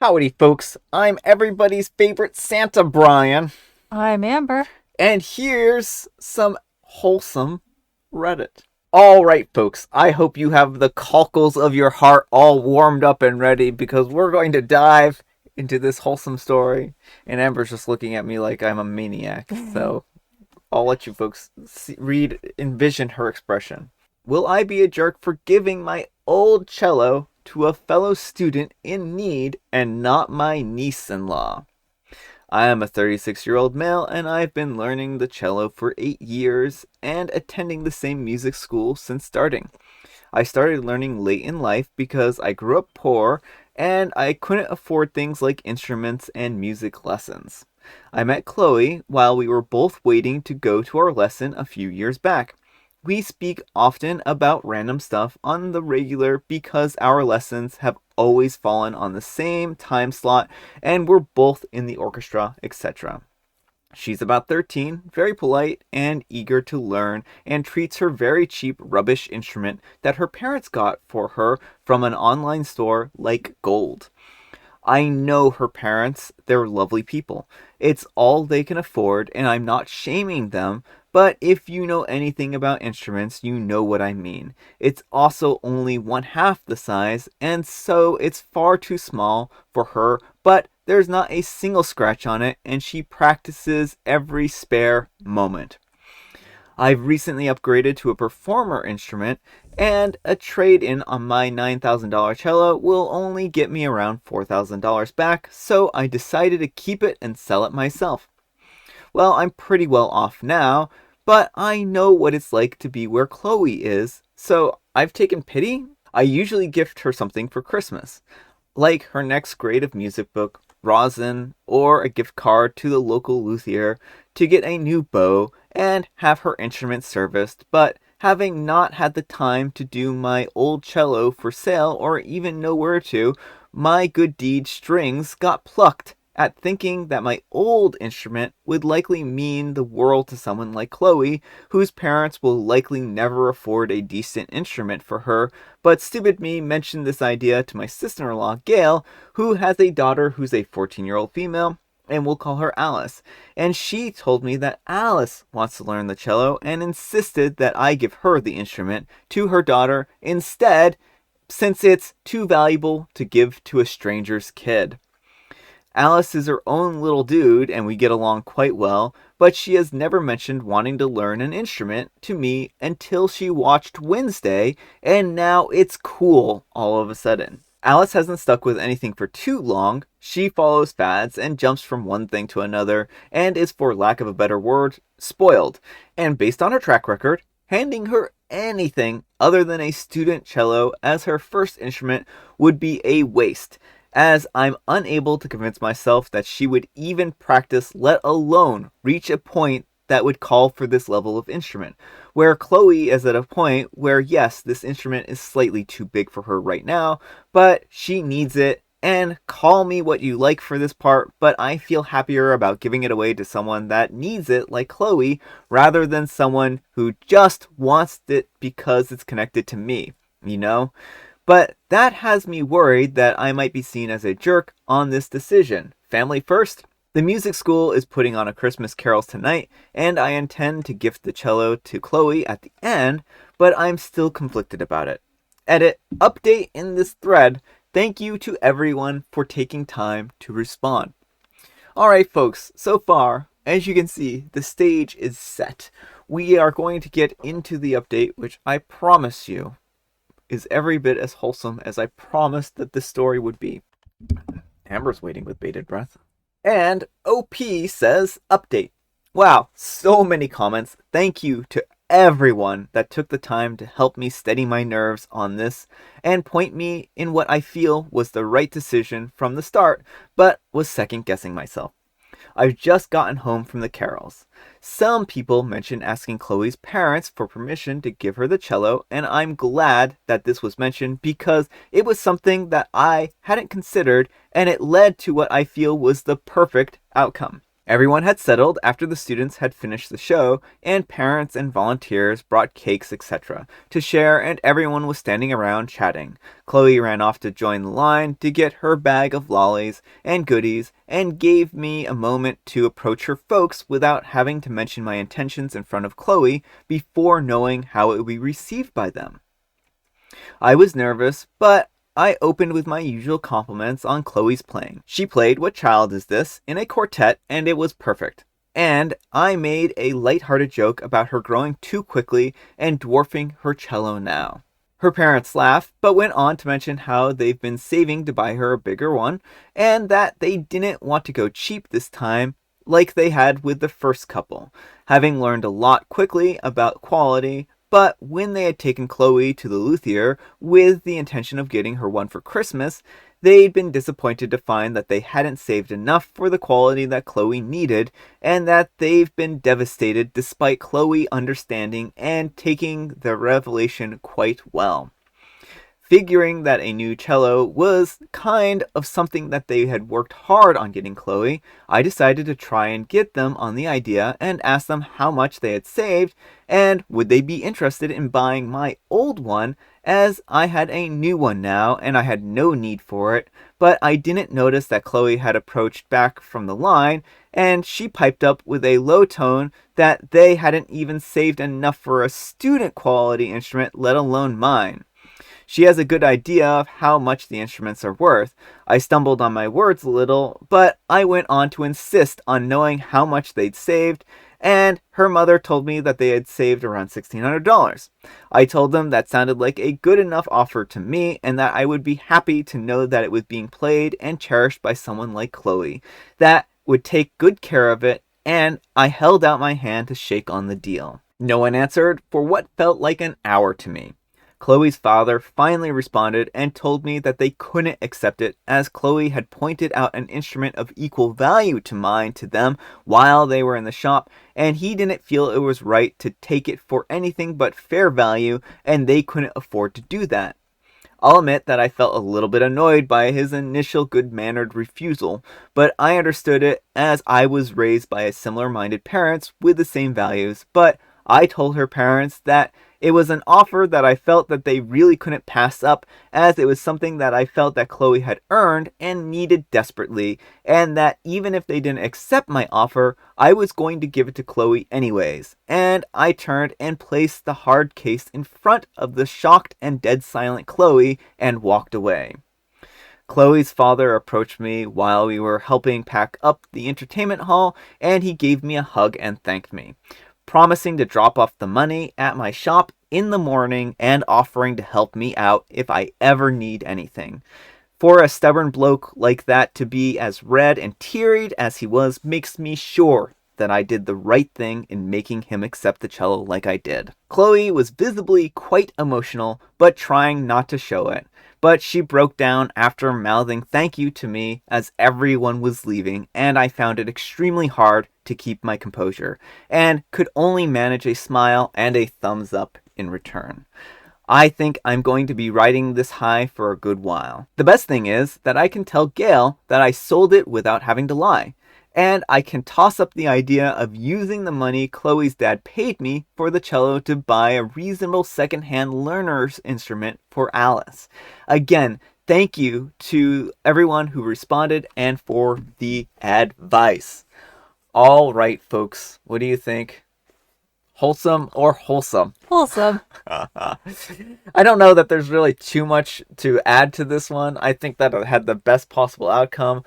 Howdy, folks. I'm everybody's favorite Santa Brian, I'm Amber. and here's some wholesome Reddit. Alright, folks, I hope you have the cockles of your heart all warmed up and ready because we're going to dive into this wholesome story. And Amber's just looking at me like I'm a maniac, so I'll let you folks envision her expression. Will I be a jerk for giving my old cello to a fellow student in need and not my niece-in-law? I am a 36-year-old male and I've been learning the cello for 8 years and attending the same music school since starting. I started learning late in life because I grew up poor and I couldn't afford things like instruments and music lessons. I met Chloe while we were both waiting to go to our lesson a few years back. We speak often about random stuff on the regular because our lessons have always fallen on the same time slot and we're both in the orchestra, etc. She's about 13, very polite and eager to learn, and treats her very cheap rubbish instrument that her parents got for her from an online store like gold. I know her parents, they're lovely people. It's all they can afford, and I'm not shaming them, but if you know anything about instruments, you know what I mean. It's also only one half the size, and so it's far too small for her, but there's not a single scratch on it, and she practices every spare moment. I've recently upgraded to a performer instrument, and a trade-in on my $9,000 cello will only get me around $4,000 back, so I decided to keep it and sell it myself. Well, I'm pretty well off now, but I know what it's like to be where Chloe is, so I've taken pity. I usually gift her something for Christmas, like her next grade of music book, rosin, or a gift card to the local luthier to get a new bow and have her instrument serviced, but having not had the time to do my old cello for sale or even know where to, my good deed strings got plucked at thinking that my old instrument would likely mean the world to someone like Chloe, whose parents will likely never afford a decent instrument for her, but stupid me mentioned this idea to my sister-in-law, Gail, who has a daughter who's a 14-year-old female, and we'll call her Alice. And she told me that Alice wants to learn the cello and insisted that I give her the instrument to her daughter instead, since it's too valuable to give to a stranger's kid. Alice is her own little dude and we get along quite well, but she has never mentioned wanting to learn an instrument to me until she watched Wednesday, and now it's cool all of a sudden. Alice hasn't stuck with anything for too long. She follows fads and jumps from one thing to another, and is, for lack of a better word, spoiled. And based on her track record, handing her anything other than a student cello as her first instrument would be a waste, as I'm unable to convince myself that she would even practice, let alone reach a point that would call for this level of instrument. Where Chloe is at a point where, yes, this instrument is slightly too big for her right now, but she needs it. And call me what you like for this part, but I feel happier about giving it away to someone that needs it, like Chloe, rather than someone who just wants it because it's connected to me, you know? But that has me worried that I might be seen as a jerk on this decision. Family first? The music school is putting on a Christmas carols tonight, and I intend to gift the cello to Chloe at the end, but I'm still conflicted about it. Edit, update in this thread. Thank you to everyone for taking time to respond. Alright folks, so far, as you can see, the stage is set. We are going to get into the update, which I promise you is every bit as wholesome as I promised that this story would be. Amber's waiting with bated breath. And OP says, update. Wow, so many comments. Thank you to everyone that took the time to help me steady my nerves on this and point me in what I feel was the right decision from the start, but was second guessing myself. I've just gotten home from the carols. Some people mentioned asking Chloe's parents for permission to give her the cello, and I'm glad that this was mentioned because it was something that I hadn't considered, and it led to what I feel was the perfect outcome. Everyone had settled after the students had finished the show, and parents and volunteers brought cakes, etc. to share, and everyone was standing around chatting. Chloe ran off to join the line to get her bag of lollies and goodies, and gave me a moment to approach her folks without having to mention my intentions in front of Chloe before knowing how it would be received by them. I was nervous, but I opened with my usual compliments on Chloe's playing. She played What Child Is This in a quartet, and it was perfect. And I made a lighthearted joke about her growing too quickly and dwarfing her cello now. Her parents laughed, but went on to mention how they've been saving to buy her a bigger one, and that they didn't want to go cheap this time like they had with the first couple, having learned a lot quickly about quality. But when they had taken Chloe to the luthier with the intention of getting her one for Christmas, they'd been disappointed to find that they hadn't saved enough for the quality that Chloe needed, and that they've been devastated despite Chloe understanding and taking the revelation quite well. Figuring that a new cello was kind of something that they had worked hard on getting Chloe, I decided to try and get them on the idea and ask them how much they had saved and would they be interested in buying my old one, as I had a new one now and I had no need for it. But I didn't notice that Chloe had approached back from the line, and she piped up with a low tone that they hadn't even saved enough for a student quality instrument, let alone mine. She has a good idea of how much the instruments are worth. I stumbled on my words a little, but I went on to insist on knowing how much they'd saved, and her mother told me that they had saved around $1,600. I told them that sounded like a good enough offer to me, and that I would be happy to know that it was being played and cherished by someone like Chloe, that would take good care of it, and I held out my hand to shake on the deal. No one answered for what felt like an hour to me. Chloe's father finally responded and told me that they couldn't accept it, as Chloe had pointed out an instrument of equal value to mine to them while they were in the shop, and he didn't feel it was right to take it for anything but fair value, and they couldn't afford to do that. I'll admit that I felt a little bit annoyed by his initial good-mannered refusal, but I understood it, as I was raised by similar-minded parents with the same values. But I told her parents that it was an offer that I felt that they really couldn't pass up, as it was something that I felt that Chloe had earned and needed desperately, and that even if they didn't accept my offer, I was going to give it to Chloe anyways. And I turned and placed the hard case in front of the shocked and dead silent Chloe and walked away. Chloe's father approached me while we were helping pack up the entertainment hall, and he gave me a hug and thanked me, promising to drop off the money at my shop in the morning and offering to help me out if I ever need anything. For a stubborn bloke like that to be as red and teary as he was makes me sure that I did the right thing in making him accept the cello like I did. Chloe was visibly quite emotional, but trying not to show it. But she broke down after mouthing thank you to me as everyone was leaving, and I found it extremely hard to keep my composure, and could only manage a smile and a thumbs up in return. I think I'm going to be riding this high for a good while. The best thing is that I can tell Gail that I sold it without having to lie. And I can toss up the idea of using the money Chloe's dad paid me for the cello to buy a reasonable second-hand learner's instrument for Alice. Again, thank you to everyone who responded and for the advice. All right, folks, what do you think? Wholesome or wholesome? Wholesome. I don't know that there's really too much to add to this one. I think that it had the best possible outcome.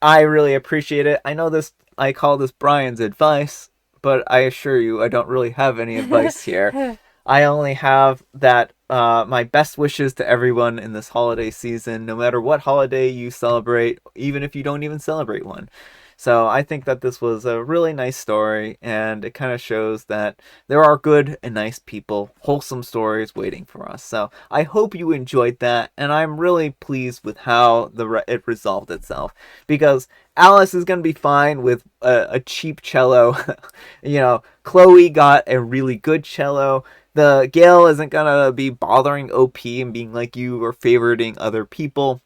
I really appreciate it. I know I call this Brian's advice, but I assure you I don't really have any advice here. I only have that my best wishes to everyone in this holiday season, no matter what holiday you celebrate, even if you don't even celebrate one. So I think that this was a really nice story, and it kind of shows that there are good and nice people, wholesome stories waiting for us. So I hope you enjoyed that, and I'm really pleased with how it resolved itself, because Alice is going to be fine with a cheap cello. Chloe got a really good cello. The Gail isn't going to be bothering OP and being like you or favoriting other people.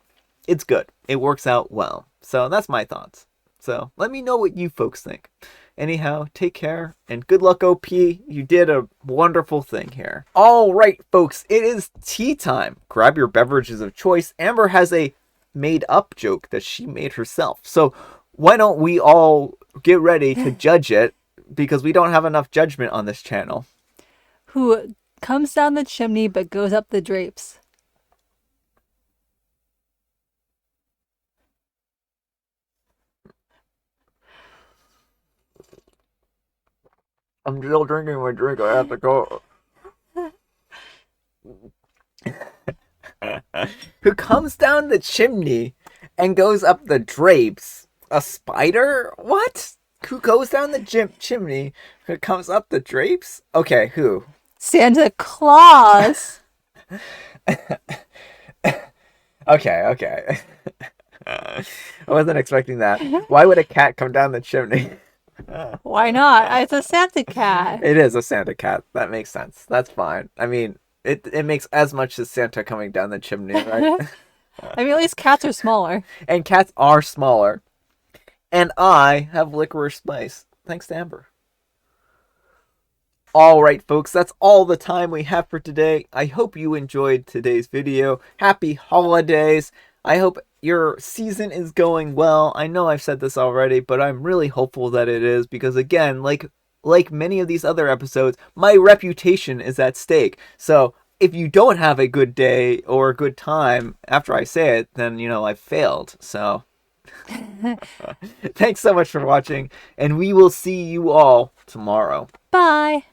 It's good. It works out well. So that's my thoughts. So let me know what you folks think. Anyhow, take care and good luck, OP. You did a wonderful thing here. All right, folks, it is tea time. Grab your beverages of choice. Amber has a made up joke that she made herself. So why don't we all get ready to judge it, because we don't have enough judgment on this channel. Who comes down the chimney but goes up the drapes? I'm still drinking my drink. I have to go. Who comes down the chimney and goes up the drapes? A spider? What? Who goes down the chimney? Who comes up the drapes? Okay, who? Santa Claus. Okay. I wasn't expecting that. Why would a cat come down the chimney? Why not? It's a Santa cat. It is a Santa cat. That makes sense. That's fine. I mean, it makes as much as Santa coming down the chimney, right? I mean, at least cats are smaller. And cats are smaller. And I have licorice spice. Thanks to Amber. Alright, folks, that's all the time we have for today. I hope you enjoyed today's video. Happy holidays. I hope your season is going well. I know I've said this already, but I'm really hopeful that it is, because again, like many of these other episodes, my reputation is at stake. So if you don't have a good day or a good time after I say it, then, I've failed. So thanks so much for watching, and we will see you all tomorrow. Bye.